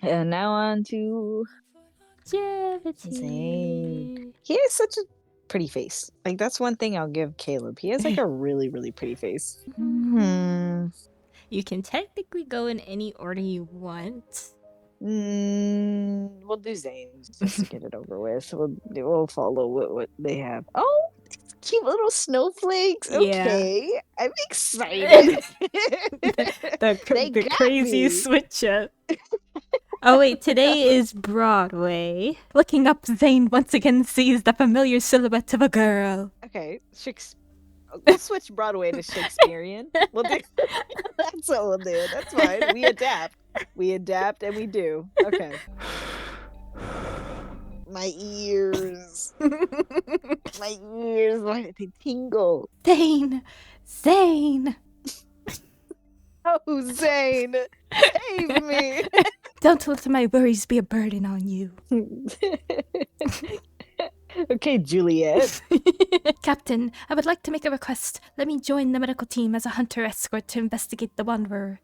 And now on to Zane. Longevity. He has such a pretty face. Like, that's one thing I'll give Caleb. He has like a really, really pretty face. Hmm. You can technically go in any order you want. We'll do Zane just to get it over with. We'll follow what they have. Oh, cute little snowflakes. Yeah. Okay, I'm excited. They The got crazy me. switch up. Oh wait, today is Broadway. Looking up, Zane once again sees the familiar silhouette of a girl. Okay, we'll switch Broadway to Shakespearean. We'll do. That's what we'll do. That's fine. We adapt. We adapt and we do. Okay. My ears. My ears. Why did they tingle? Zane! Zane! Oh, Zane, save me. Don't let my worries be a burden on you. Okay, Juliet. Captain, I would like to make a request. Let me join the medical team as a hunter escort to investigate the Wanderer.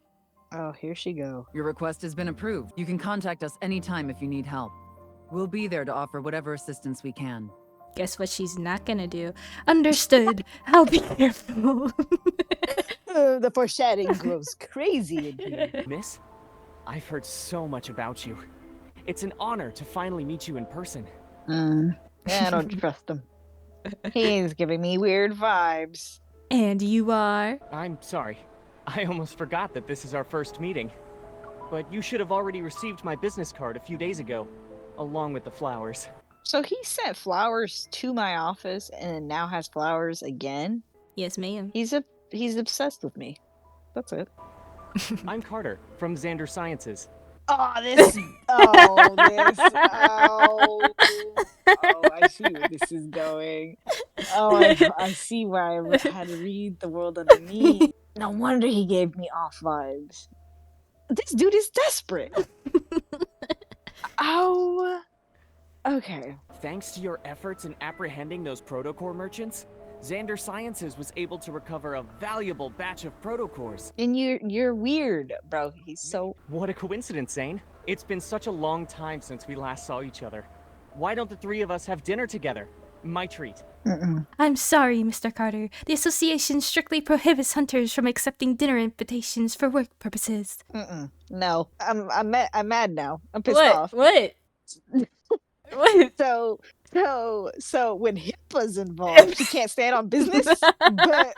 Oh, here she go. Your request has been approved. You can contact us anytime if you need help. We'll be there to offer whatever assistance we can. Guess what she's not gonna do? Understood. I'll be careful. The foreshadowing grows crazy in here. Miss, I've heard so much about you. It's an honor to finally meet you in person. I don't trust him. He's giving me weird vibes. And you are? I'm sorry. I almost forgot that this is our first meeting. But you should have already received my business card a few days ago, along with the flowers. So he sent flowers to my office and now has flowers again? Yes, ma'am. He's obsessed with me. That's it. I'm Carter, from Xander Sciences. Oh, this. Oh, this. Oh, I see where this is going. Oh, I see where I had to read the world underneath. No wonder he gave me off vibes. This dude is desperate. Oh. Okay. Thanks to your efforts in apprehending those protocore merchants, Xander Sciences was able to recover a valuable batch of protocores. And you're weird, bro. He's so... What a coincidence, Zane. It's been such a long time since we last saw each other. Why don't the three of us have dinner together? My treat. I'm sorry, Mr. Carter. The association strictly prohibits hunters from accepting dinner invitations for work purposes. No. I'm mad now. I'm pissed off. What? What? So when HIPAA's involved, she can't stand on business. but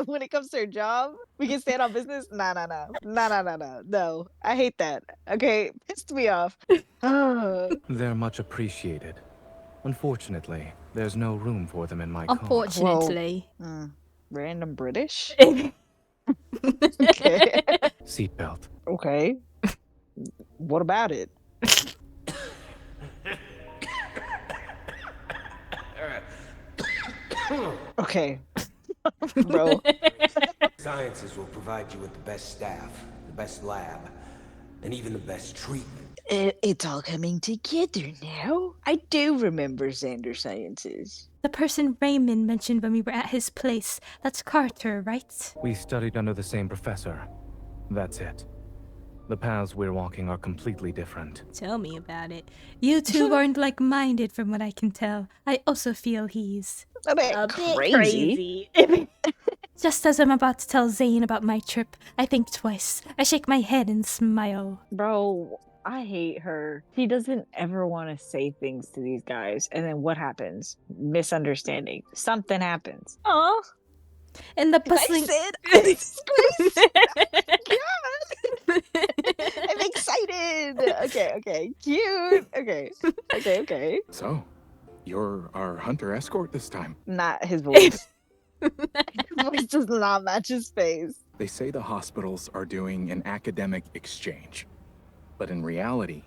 when it comes to her job, we can stand on business. No. I hate that. Okay, pissed me off. They're much appreciated. Unfortunately, there's no room for them in my car. Unfortunately. Random British. Okay. Seatbelt. Okay. What about it? Okay. Bro. Sciences will provide you with the best staff, the best lab, and even the best treatment. It's all coming together now. I do remember Xander Sciences. The person Raymond mentioned when we were at his place. That's Carter, right? We studied under the same professor. That's it. The paths we're walking are completely different. Tell me about it. You two aren't like-minded from what I can tell. I also feel he's... A bit crazy. Just as I'm about to tell Zane about my trip, I think twice. I shake my head and smile. Bro, I hate her. She doesn't ever want to say things to these guys. And then what happens? Misunderstanding. Something happens. Aw. And the bustling... I said, God. I'm excited. Okay. Cute. Okay. So, you're our hunter escort this time. Not his voice. His voice does not match his face. They say the hospitals are doing an academic exchange. But in reality,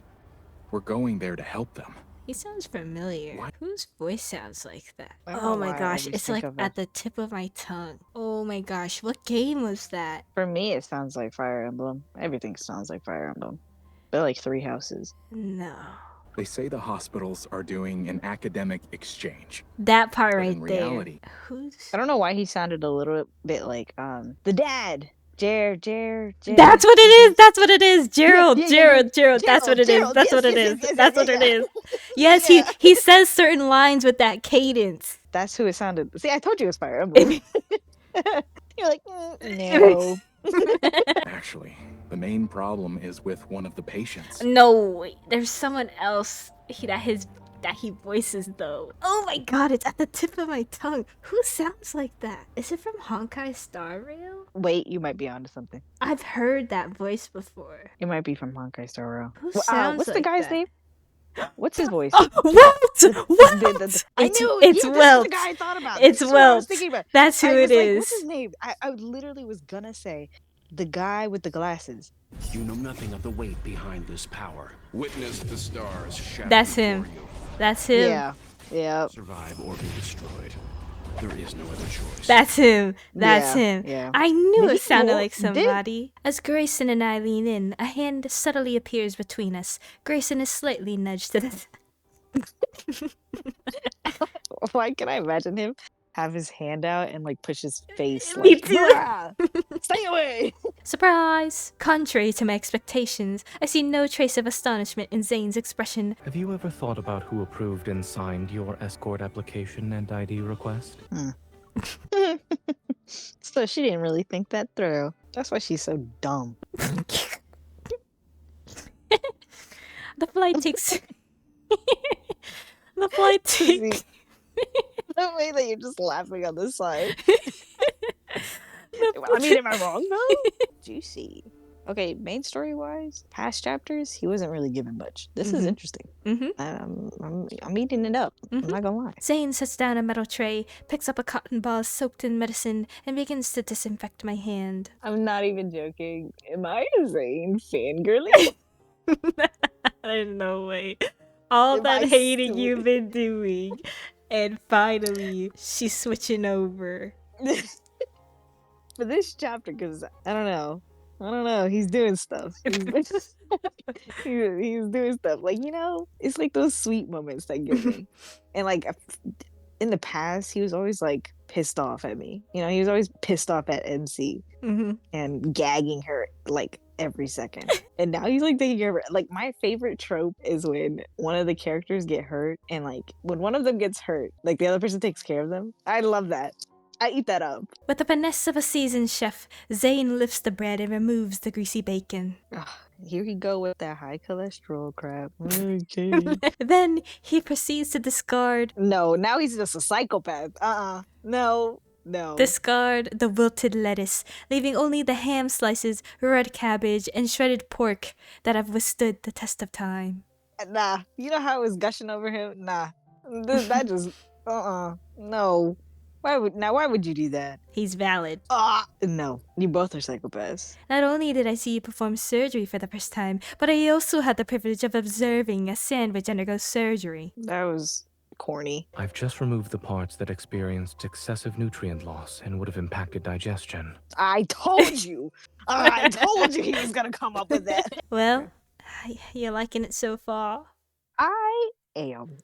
we're going there to help them. He sounds familiar. What? Whose voice sounds like that? I don't Oh know my why I gosh, always it's think like of at it. the tip of my tongue. Oh my gosh, what game was that? For me, it sounds like Fire Emblem. Everything sounds like Fire Emblem. They're like 3 houses. No. They say the hospitals are doing an academic exchange. That part But right in there. reality, Who's... I don't know why he sounded a little bit like the dad That's what it is. That's what it is. Gerald, yeah, Gerald, yeah. Gerald. That's what it is. Gerald, That's yes, what it yes, is. yes, yes, That's yeah, what it yeah. is. Yes, Yeah. he says certain lines with that cadence. That's who it sounded. See, I told you it was Fire Emblem. You're like, no. Actually, the main problem is with one of the patients. No, wait, there's someone else that he voices though. Oh my god, it's at the tip of my tongue. Who sounds like that? Is it from Honkai Star Rail? Wait, you might be onto something. I've heard that voice before. It might be from Honkai Star Rail. Who sounds what's the like guy's that? name? What's his voice? Oh, what? What? I knew It's this is Welt. the guy I thought about. It's This is what I was Welt. thinking about. That's who I was it like, is. what's his name? I literally was gonna say the guy with the glasses. You know nothing of the weight behind this power. Witness the stars shatter That's before him. you. That's him. Yeah. Survive or be destroyed. There is no other choice. That's him. That's Yeah, him. yeah. I knew But it he sounded won't- like somebody. As Grayson and I lean in, a hand subtly appears between us. Grayson is slightly nudged to the... Why can I imagine him have his hand out and like push his face Me like, too. "Bruh, stay away." Surprise! Contrary to my expectations, I see no trace of astonishment in Zayne's expression. Have you ever thought about who approved and signed your escort application and ID request? So she didn't really think that through. That's why she's so dumb. The flight takes... The flight takes... The way that you're just laughing on the side. I mean, am I wrong though? Juicy. Okay, main story wise, past chapters, he wasn't really given much. This is interesting. I'm eating it up. I'm not gonna lie. Zayne sets down a metal tray, picks up a cotton ball soaked in medicine, and begins to disinfect my hand. I'm not even joking. Am I a Zayne fangirly? There's no way. All Am that I hating stupid? you've been doing, and finally she's switching over. For this chapter, because I don't know. He's doing stuff. He's doing stuff. Like, it's like those sweet moments that get me. And like in the past, he was always like pissed off at me. He was always pissed off at MC and gagging her like every second. And now he's like taking care of her. Like, my favorite trope is when one of the characters get hurt, and like when one of them gets hurt, like the other person takes care of them. I love that. I eat that up. With the finesse of a seasoned chef, Zayne lifts the bread and removes the greasy bacon. Here we go with that high cholesterol crap. Okay. Then he proceeds to discard No, now he's just a psychopath. No. discard the wilted lettuce, leaving only the ham slices, red cabbage, and shredded pork that have withstood the test of time. Nah. You know how it was gushing over him? Nah. That just no. Why would you do that? He's valid. No. You both are psychopaths. Not only did I see you perform surgery for the first time, but I also had the privilege of observing a sandwich undergo surgery. That was corny. I've just removed the parts that experienced excessive nutrient loss and would have impacted digestion. I told you. I told you he was gonna come up with that. Well, you liking it so far? I am.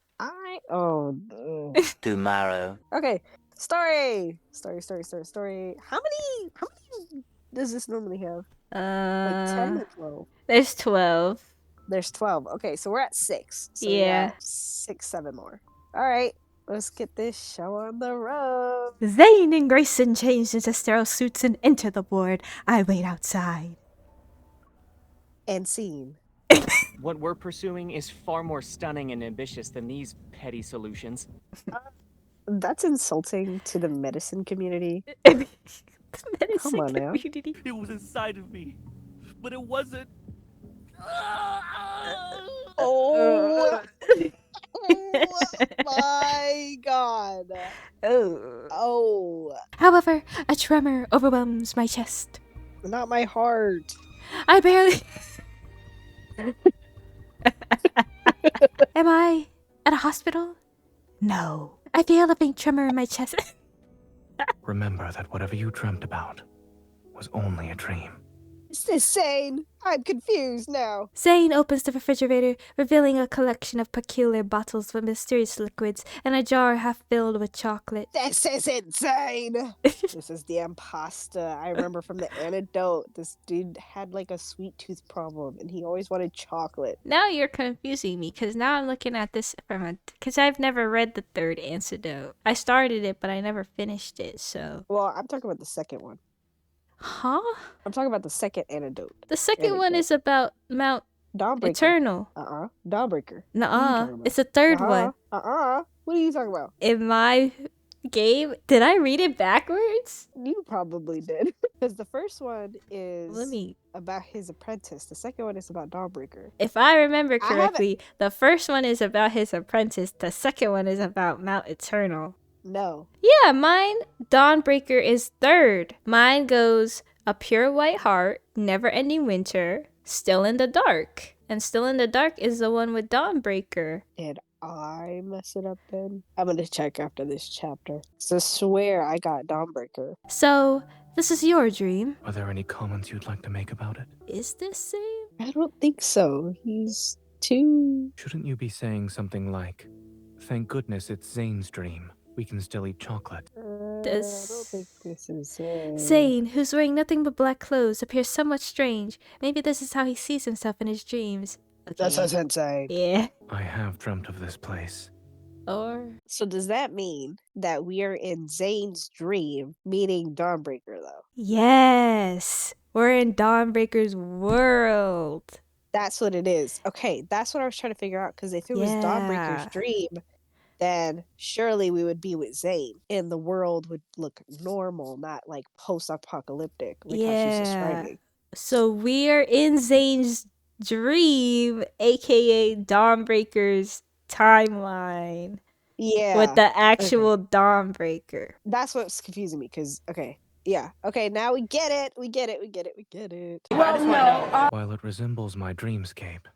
Tomorrow. Okay. Story. How many does this normally have? Like 10 or 12? There's 12. There's 12. Okay, so we're at 6. So we Yeah. got 6, 7 more. All right, let's get this show on the road. Zayne and Grayson change into sterile suits and enter the ward. I wait outside. And scene. What we're pursuing is far more stunning and ambitious than these petty solutions. That's insulting to the medicine community. Come on now. It was inside of me, but it wasn't. Oh my god. Oh, However, a tremor overwhelms my chest. not my heart. I barely... Am I at a hospital? No. I feel a faint tremor in my chest. Remember that whatever you dreamt about was only a dream. Is this Zayne? I'm confused now. Zayne opens the refrigerator, revealing a collection of peculiar bottles with mysterious liquids and a jar half filled with chocolate. This isn't Zayne. This is the imposter. I remember from the anecdote, this dude had like a sweet tooth problem and he always wanted chocolate. Now you're confusing me, because now I'm looking at this because I've never read the third anecdote. I started it, but I never finished it, so. Well, I'm talking about the second one. Huh? I'm talking about the second anecdote. The second one is about Mount Dawnbreaker. Eternal. Dawnbreaker. Nuh-uh. It's the third one. What are you talking about? In my game, did I read it backwards? You probably did. Because the first one is Let me. about his apprentice. The second one is about Dawnbreaker. If I remember correctly, the first one is about his apprentice. The second one is about Mount Eternal. No. Yeah, mine, Dawnbreaker, is third. Mine goes A Pure White Heart, Never Ending Winter, Still in the Dark. And Still in the Dark is the one with Dawnbreaker. Did I mess it up then? I'm gonna check after this chapter. So swear I got Dawnbreaker. So, this is your dream. Are there any comments you'd like to make about it? Is this same? I don't think so. He's too... Shouldn't you be saying something like, "Thank goodness it's Zayne's dream. We can still eat chocolate." I don't think this is Zayne. Zayne, who's wearing nothing but black clothes, appears somewhat strange. Maybe this is how he sees himself in his dreams. That's what I'm saying. Yeah. I have dreamt of this place. Or... So does that mean that we are in Zayne's dream, meaning Dawnbreaker, though? Yes! We're in Dawnbreaker's world. That's what it is. Okay, that's what I was trying to figure out, because if it was Dawnbreaker's dream, then surely we would be with Zayne, and the world would look normal, not like post-apocalyptic, like how she's describing. So we are in Zayne's dream, aka Dawnbreaker's timeline. Yeah. With the actual Dawnbreaker. That's what's confusing me, because, okay, yeah. Okay, now we get it. We get it. Well, no. While it resembles my dreamscape,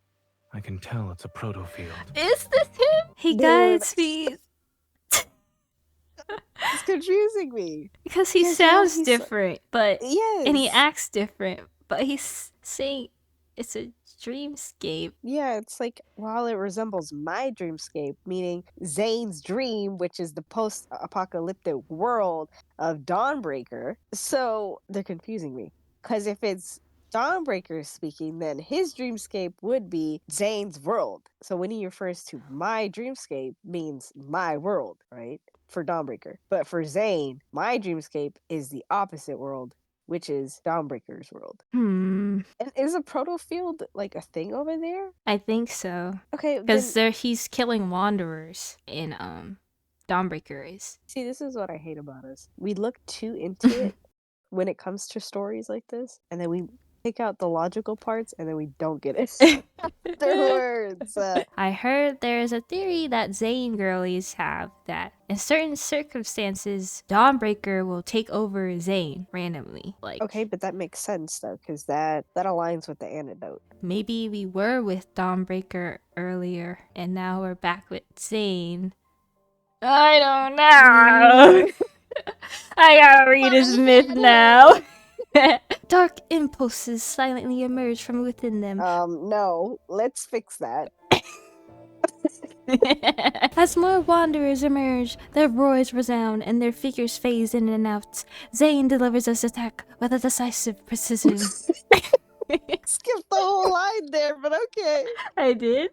I can tell it's a proto-field. Is this him? He guides me. It's confusing me. Because he sounds different, but yes. And he acts different, but he's saying it's a dreamscape. Yeah, it's like, while it resembles my dreamscape, meaning Zayne's dream, which is the post-apocalyptic world of Dawnbreaker. So they're confusing me. Because if it's Dawnbreaker speaking, then his dreamscape would be Zayne's world. So when he refers to my dreamscape, means my world, right? For Dawnbreaker. But for Zayne, my dreamscape is the opposite world, which is Dawnbreaker's world. And is a proto-field like a thing over there? I think so. Okay, because he's killing wanderers in Dawnbreaker is. See, this is what I hate about us. We look too into it when it comes to stories like this, and then we pick out the logical parts, and then we don't get it afterwards. I heard there is a theory that Zayne girlies have that in certain circumstances, Dawnbreaker will take over Zayne randomly. Like, okay, but that makes sense though, because that aligns with the anecdote. Maybe we were with Dawnbreaker earlier, and now we're back with Zayne. I don't know. I gotta read his myth now. Dark impulses silently emerge from within them. No, let's fix that. As more wanderers emerge, their roars resound and their figures phase in and out. Zayne delivers his attack with a decisive precision. Skipped the whole line there, but okay. I did?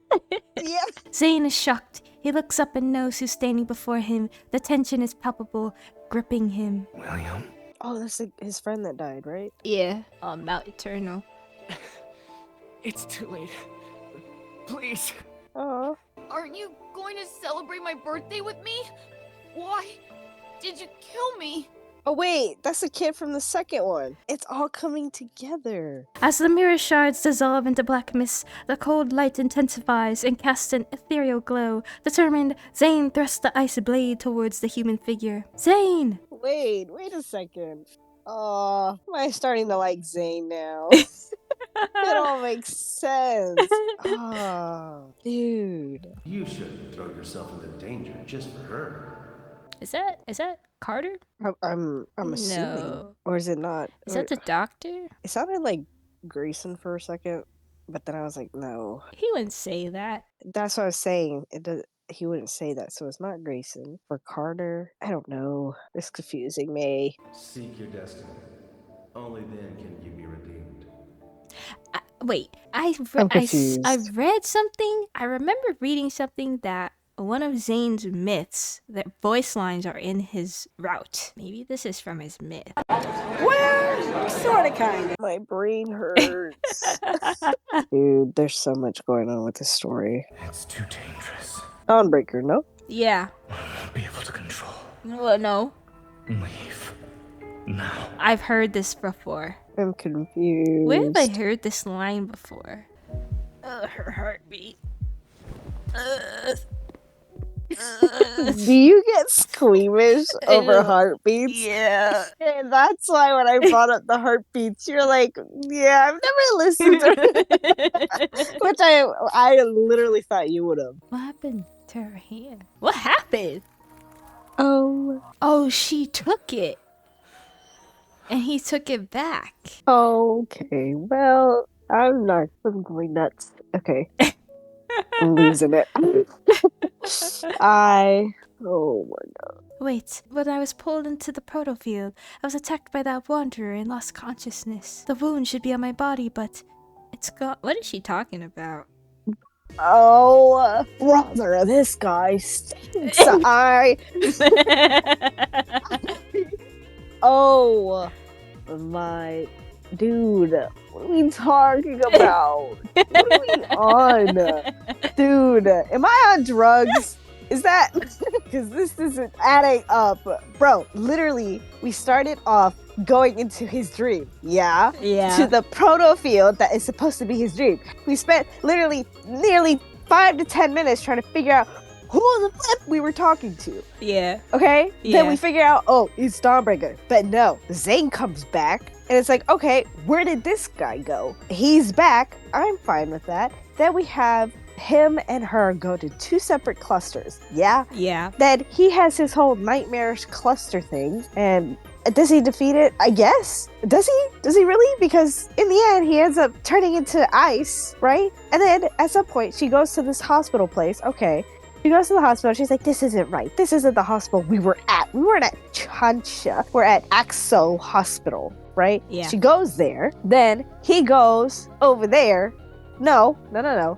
Yeah. Zayne is shocked. He looks up and knows who's standing before him. The tension is palpable, gripping him. William? Oh, that's his friend that died, right? Yeah, on Mount Eternal. It's too late. Please. Oh. Aren't you going to celebrate my birthday with me? Why did you kill me? Oh wait, that's the kid from the second one. It's all coming together. As the mirror shards dissolve into black mist, the cold light intensifies and casts an ethereal glow. Determined, Zayne thrusts the ice blade towards the human figure. Zayne! Wait a second. Oh, am I starting to like Zayne now? It all makes sense. Oh, dude. You shouldn't throw yourself into danger just for her. Is that Carter? I'm assuming. No. Or is it not? Is that the doctor? It sounded like Grayson for a second, but then I was like, no. He wouldn't say that. That's what I was saying. He wouldn't say that, so it's not Grayson. For Carter, I don't know. It's confusing me. Seek your destiny. Only then can you be redeemed. Wait, I'm I confused. read something. I remember reading something that one of Zayne's myths, that voice lines are in his route. Maybe this is from his myth. Well, sort of, kind of. My brain hurts. Dude, there's so much going on with this story. It's too dangerous. Dawnbreaker, no? Yeah. I won't be able to control. Well, no. Leave. Now. I've heard this before. I'm confused. Where have I heard this line before? Her heartbeat. Do you get squeamish over heartbeats? Yeah. And that's why when I brought up the heartbeats, you're like, yeah, I've never listened to it. Which I literally thought you would have. What happened to her hand? What happened? Oh, she took it. And he took it back. okay. Well, I'm going nuts. Okay. I'm losing it. Oh my god. Wait, when I was pulled into the proto field, I was attacked by that wanderer and lost consciousness. The wound should be on my body, but it's gone. What is she talking about? Oh, brother, this guy stinks. Oh my dude, what are we talking about? What are we on? Dude, am I on drugs? Is that because this isn't adding up? Bro, literally, we started off going into his dream. Yeah. To the proto field that is supposed to be his dream. We spent literally nearly 5 to 10 minutes trying to figure out who the flip we were talking to. Yeah. Okay? Yeah. Then we figure out, oh, it's Dawnbreaker. But no, Zayne comes back. And it's like, okay, where did this guy go? He's back. I'm fine with that. Then we have him and her go to 2 separate clusters. Yeah? Yeah. Then he has his whole nightmarish cluster thing. And does he defeat it? I guess. Does he? Does he really? Because in the end, he ends up turning into ice, right? And then at some point, she goes to this hospital place. Okay. She goes to the hospital. She's like, this isn't right. This isn't the hospital we were at. We weren't at Chansha. We're at Axo Hospital, right? Yeah. She goes there. Then he goes over there. No.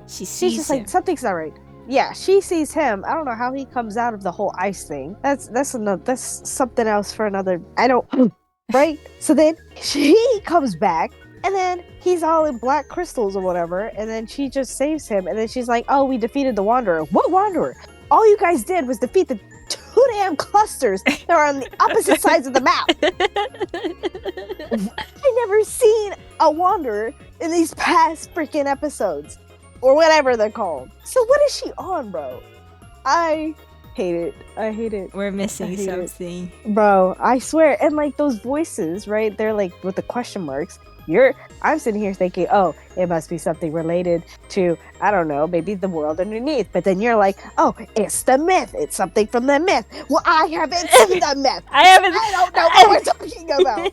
She's just like, something's not right. Yeah, she sees him. I don't know how he comes out of the whole ice thing. That's something else for another. I don't. Right? So then she comes back. And then he's all in black crystals or whatever. And then she just saves him. And then she's like, oh, we defeated the Wanderer. What Wanderer? All you guys did was defeat the 2 damn clusters that are on the opposite sides of the map. I never seen a Wanderer in these past freaking episodes. Or whatever they're called. So what is she on, bro? I hate it. I hate it. We're missing something. Bro, I swear. And like those voices, right? They're like with the question marks. I'm sitting here thinking, oh, it must be something related to, I don't know, maybe the world underneath. But then you're like, oh, it's the myth. It's something from the myth. Well, I haven't seen the myth. I don't know what we're talking about.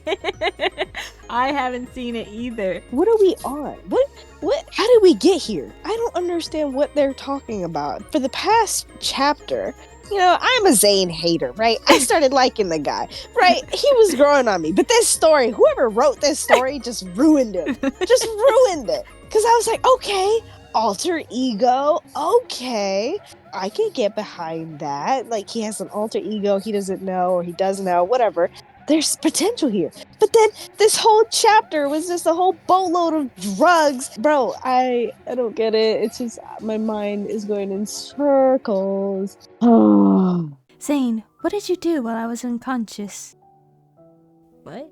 I haven't seen it either. What are we on? What? How did we get here? I don't understand what they're talking about. For the past chapter, you know, I'm a Zayne hater, right? I started liking the guy, right? He was growing on me. But this story, whoever wrote this story just ruined him. Just ruined it. Because I was like, okay, alter ego, okay. I can get behind that. Like, he has an alter ego he doesn't know, or he does know, whatever. There's potential here. But then this whole chapter was just a whole boatload of drugs. Bro, I don't get it. It's just my mind is going in circles. Zayne, what did you do while I was unconscious? What?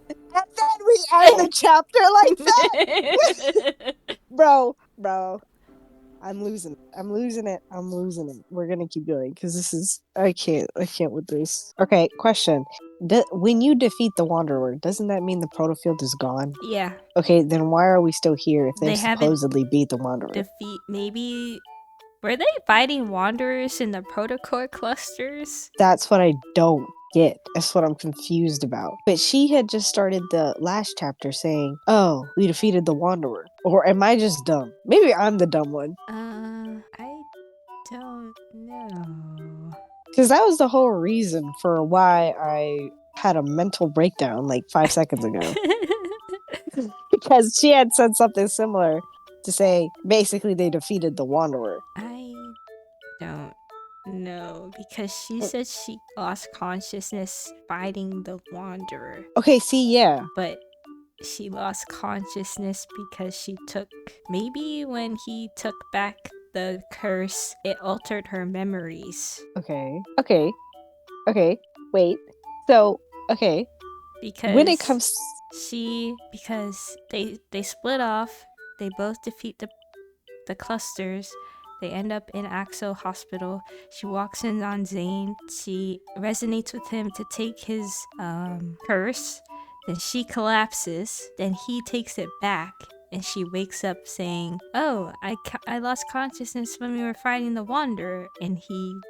And then we end the chapter like that. Bro. I'm losing it. We're gonna keep going because this is I can't with this. Okay, question. When you defeat the Wanderer, doesn't that mean the protofield is gone? Yeah. Okay, then why are we still here if They they supposedly beat the Wanderer? Maybe were they fighting wanderers in the protocore clusters? That's what I don't get. That's what I'm confused about. But she had just started the last chapter saying, "Oh, we defeated the Wanderer." Or am I just dumb? Maybe I'm the dumb one. I don't know. Because that was the whole reason for why I had a mental breakdown like 5 seconds ago. Because she had said something similar to say, basically, they defeated the Wanderer. I don't know because she said she lost consciousness fighting the Wanderer, Okay, see, yeah. but she lost consciousness because she took, maybe when he took back the curse, it altered her memories. Okay, wait. So, okay. Because When it comes... because they split off, they both defeat the clusters. They end up in Axel Hospital. She walks in on Zayne. She resonates with him to take his curse. Then she collapses. Then he takes it back. And she wakes up saying, "Oh, I lost consciousness when we were fighting the Wanderer." And he's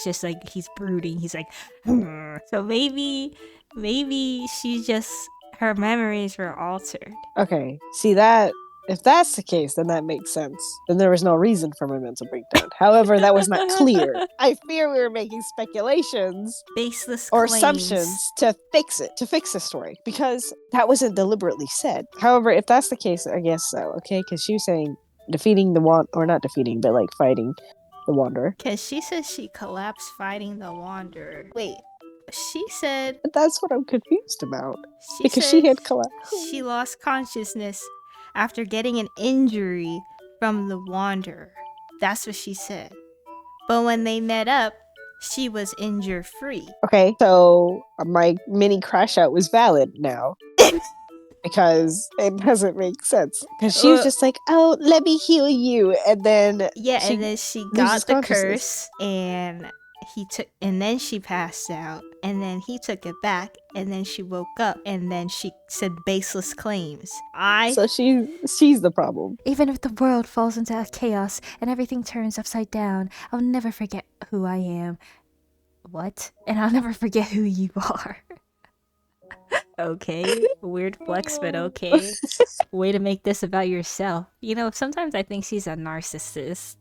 just like, he's brooding. He's like, so maybe she's just, her memories were altered. Okay, see that... If that's the case, then that makes sense. Then there was no reason for my mental breakdown. However, that was not clear. I fear we were making speculations Baseless or claims. assumptions to fix the story, because that wasn't deliberately said. However, if that's the case, I guess so. Okay, because she was saying defeating the or not defeating, but like fighting the Wanderer. Because she said she collapsed fighting the Wanderer. Wait, she said... That's what I'm confused about. Because she had collapsed. She lost consciousness after getting an injury from the Wanderer. That's what she said. But when they met up, she was injury free. Okay, so my mini crash out was valid now. Because it doesn't make sense. Because she was just like, "Oh, let me heal you," and then and then she got the curse, and then she passed out, and then he took it back, and then she woke up, and then she said baseless claims. So she's the problem. Even if the world falls into chaos and everything turns upside down, I'll never forget who I am. What? And I'll never forget who you are. Okay, weird flex, but okay. Way to make this about yourself. You know, sometimes I think she's a narcissist.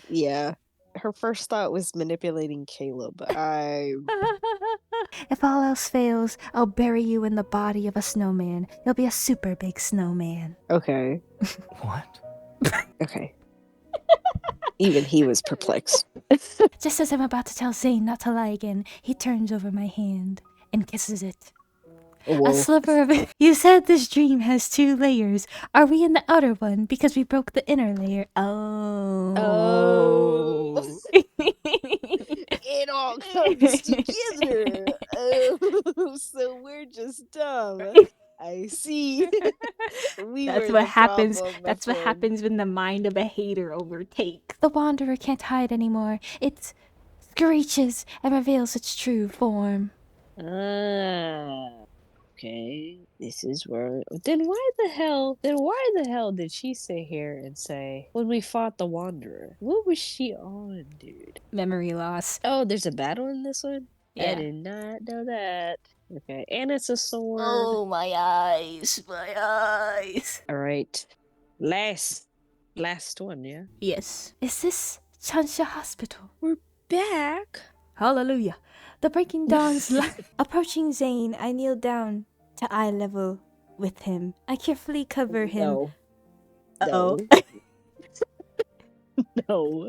Yeah. Her first thought was manipulating Caleb. If all else fails, I'll bury you in the body of a snowman. You'll be a super big snowman. Okay. What? Okay. Even he was perplexed. Just as I'm about to tell Zayne not to lie again, he turns over my hand and kisses it. Whoa. A sliver of it. You said this dream has 2 layers. Are we in the outer one because we broke the inner layer? Oh. It all comes together. Oh, so we're just dumb. I see. That's what happens. That's what happens when the mind of a hater overtakes. The Wanderer can't hide anymore. It screeches and reveals its true form. Okay, this is where... Then why the hell did she sit here and say, when we fought the Wanderer? What was she on, dude? Memory loss. Oh, there's a battle in this one? Yeah. I did not know that. Okay, and it's a sword. Oh, my eyes. Alright, last one, yeah? Yes. Is this Chansha Hospital? We're back. Hallelujah. The breaking dawn's light. Approaching Zayne, I kneel down to eye level with him. I carefully cover him. No. Uh-oh. No.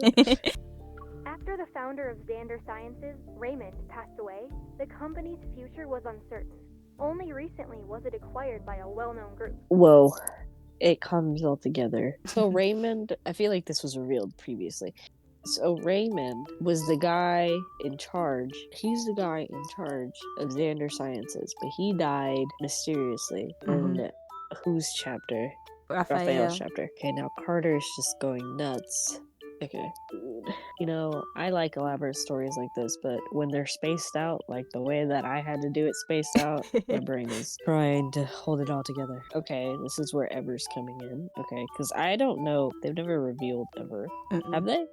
After the founder of Xander Sciences, Raymond, passed away, the company's future was uncertain. Only recently was it acquired by a well-known group. Whoa. It comes all together. So Raymond, I feel like this was revealed previously. So Raymond was the guy in charge. He's the guy in charge of Xander Sciences, but he died mysteriously in whose chapter? Raphael's chapter. Okay, now Carter's just going nuts. Okay. You know, I like elaborate stories like this, but when they're spaced out, like the way that I had to do it spaced out, my brain is trying to hold it all together. Okay, this is where Ever's coming in. Okay, because I don't know. They've never revealed Ever. Have they?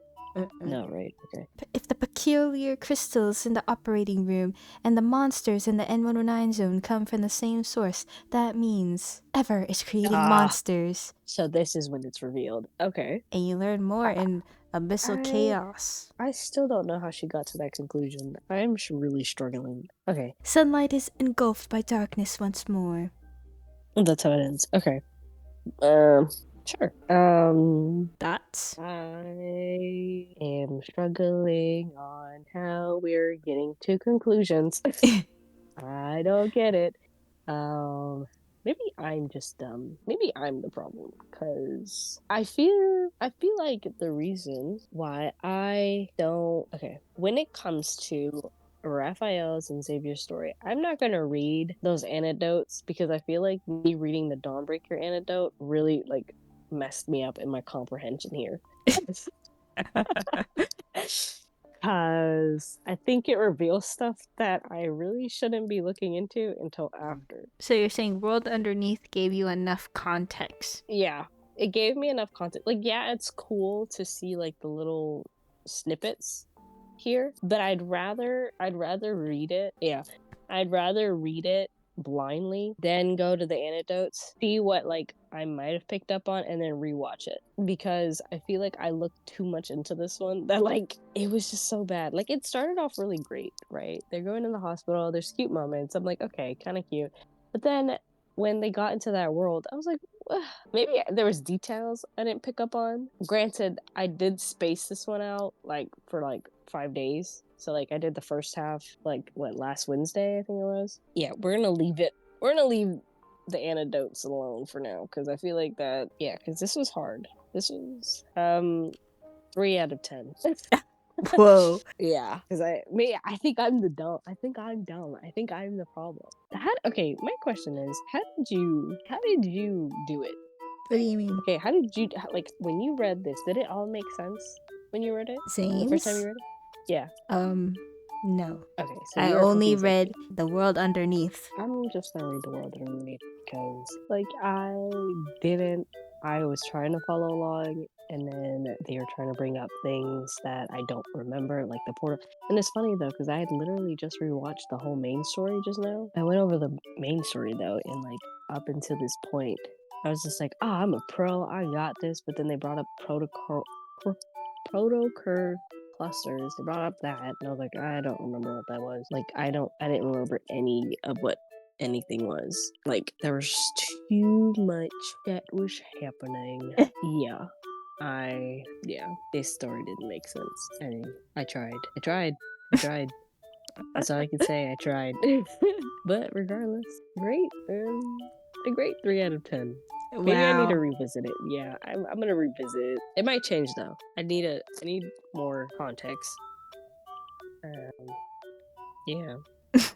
No, right, okay. If the peculiar crystals in the operating room and the monsters in the N109 zone come from the same source, that means Ever is creating monsters. So this is when it's revealed. Okay. And you learn more in Abyssal Chaos. I still don't know how she got to that conclusion. I'm really struggling. Okay. Sunlight is engulfed by darkness once more. That's how it ends. Okay. Sure. Thoughts? I am struggling on how we're getting to conclusions. I don't get it. Maybe I'm just dumb. Maybe I'm the problem, because I feel like the reason why I don't. Okay, when it comes to Raphael's and Xavier's story, I'm not gonna read those anecdotes because I feel like me reading the Dawnbreaker anecdote really like messed me up in my comprehension here. Because I think it reveals stuff that I really shouldn't be looking into until after. So you're saying World Underneath gave you enough context? Yeah, it gave me enough context. Like, yeah, it's cool to see like the little snippets here, but I'd rather read it. Yeah, I'd rather read it blindly than go to the anecdotes, see what like I might have picked up on, and then rewatch it, because I feel like I looked too much into this one that like it was just so bad. Like, it started off really great, right? They're going in the hospital, there's cute moments, I'm like, okay, kind of cute, but then when they got into that world, I was like, maybe there was details I didn't pick up on. Granted, I did space this one out like for like 5 days. So like I did the first half like last Wednesday, I think it was. Yeah, we're gonna leave the anecdotes alone for now, because I feel like that, yeah, because this was hard. This was 3 out of 10. Whoa. Yeah, because I think I'm dumb. I think I'm the problem. Okay, my question is, how did you do it? What do you mean? Okay, how did you, like, when you read this, did it all make sense when you read it? The first time you read it? Yeah. No. Okay, so I you're only confused, read The World Underneath. I'm just gonna read The World Underneath because, like, I was trying to follow along, and then they were trying to bring up things that I don't remember, like the portal. And it's funny though, because I had literally just rewatched the whole main story just now. I went over the main story though, and like up until this point, I was just like, I'm a pro, I got this. But then they brought up protocur clusters. They brought up that, and I was like, I don't remember what that was. Like, I didn't remember any of what anything was. Like, there was too much that was happening. This story didn't make sense. And I tried. That's all I can say. I tried. But regardless, great. A great 3 out of 10. Maybe I need to revisit it. Yeah, I'm gonna revisit it. It might change though. I need more context. Yeah.